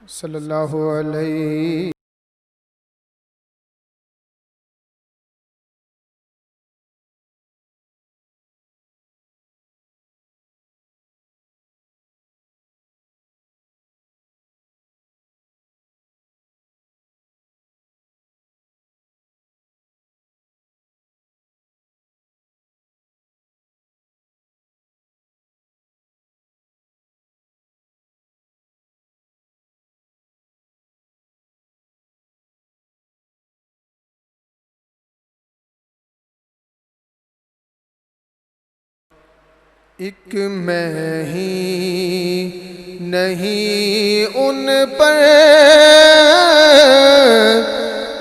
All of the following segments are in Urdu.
صلی اللہ علیہ ایک میں ہی نہیں ان پر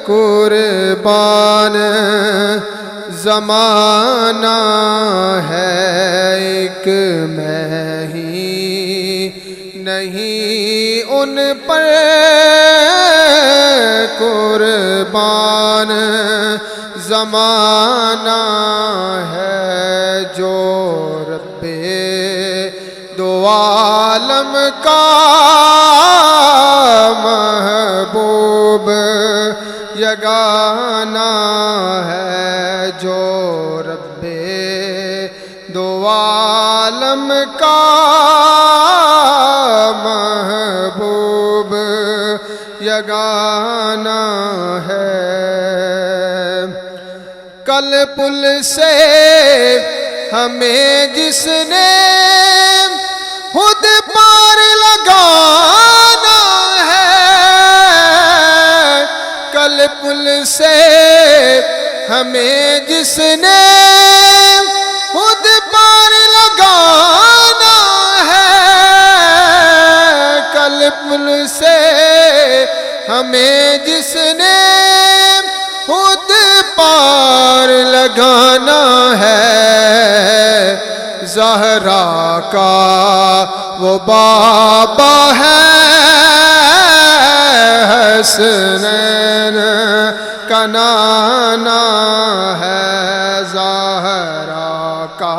قربان زمانہ ہے، ایک میں ہی نہیں ان پر قربان زمانہ ہے، جو رب دو عالم کا محبوب یگانہ ہے، جو رب دو عالم کا محبوب یگانہ ہے۔ کل پل سے ہمیں جس نے خود پار لگانا ہے، کل پل سے ہمیں جس نے خود پار لگانا ہے، کل پل سے ہمیں جس نے خود پار لگانا ہے، زہرا کا وہ بابا ہے، حسنین کا نانا ہے، زہرا کا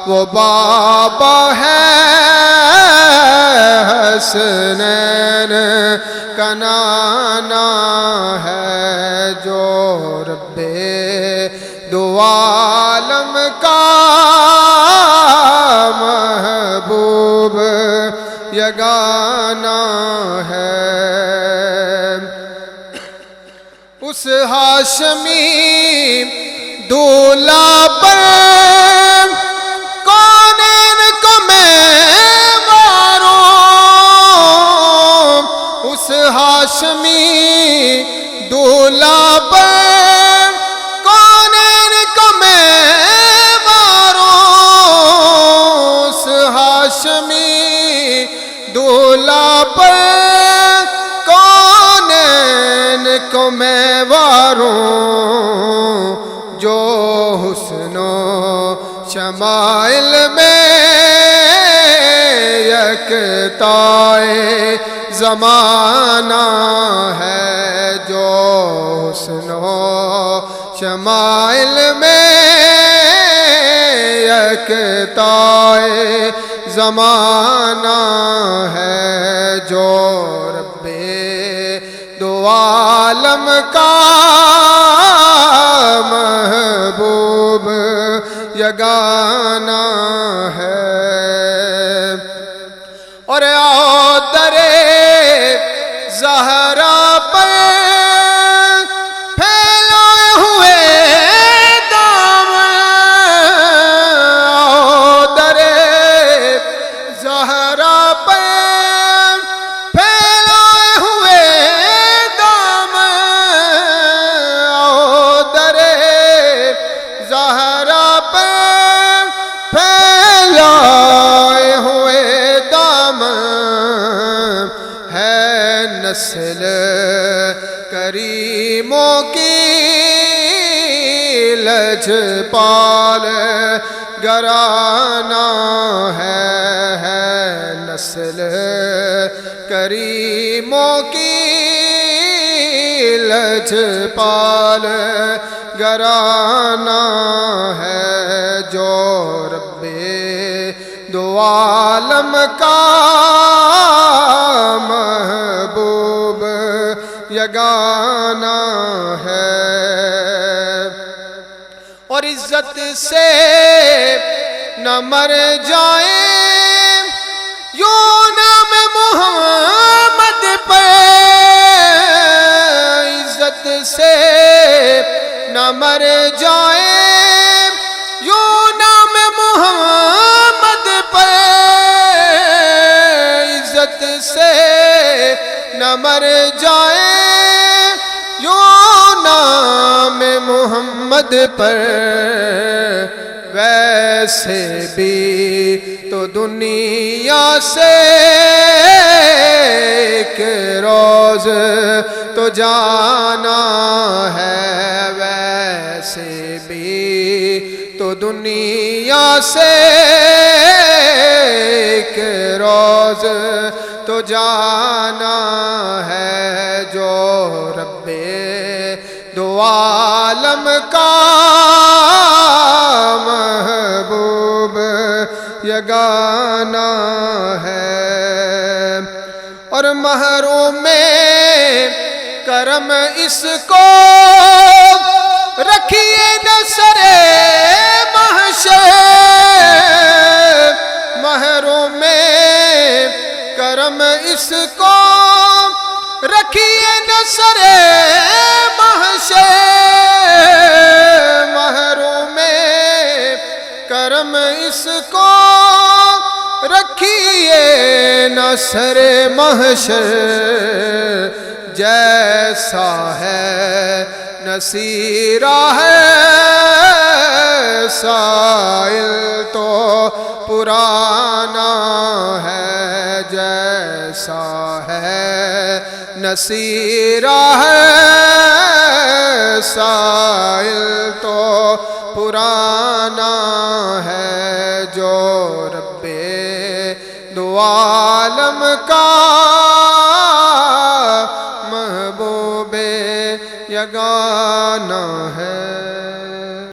وہ بابا ہے، حسنین کا نانا ہے، جو رب دو عالم کا محبوب یگانہ ہے۔ اس ہاشمی دولہ پر کونین کو میں ماروں، اس ہاشمی دولہ پر کونین کو میں ماروں، اس ہاشمی دولہ پر کونین کو میں واروں، جو حسن و شمائل میں یکتائے زمانہ ہے، جو حسن و شمائل میں یکتائے زمانہ ہے، جو رب دو عالم کا محبوب یگانہ ہے۔ اور آؤ درے زہرا پر پھیلائے ہوئے دامن، آؤ درے زہرا پر پھیلائے ہوئے دامن، آؤ درے زہرا پر پھیلائے ہوئے ہے، نسل کریموں کی لجپال گرانہ ہے، نسل کریموں کی لجپال گرانہ ہے، جو رب دو عالم کا یگانہ ہے، اور عزت سے نہ مر جائیں یوں نام محمد پر، عزت سے نہ مر جائیں یوں نام محمد پر، عزت سے نہ مر جائیں یوں نام محمد پر، ویسے بھی تو دنیا سے ایک روز تو جانا ہے، ویسے بھی تو دنیا سے ایک روز تو جانا ہے، جو رب دو عالم کا محبوب یگانہ ہے، اور محروم کرم اس کو رکھیے نہ سرے محشر، محروم کرم اس کو رکھیے نہ سرے محشر، محروم کرم اس کو رکھیے نہ سر محشر، جیسا ہے نصیرہ ہے سائل تو پرانا ہے، جیسا ہے نصیرہ ہے سائل تو پرانا ہے، جو رب دو عالم کا محبوب یگانہ ہے۔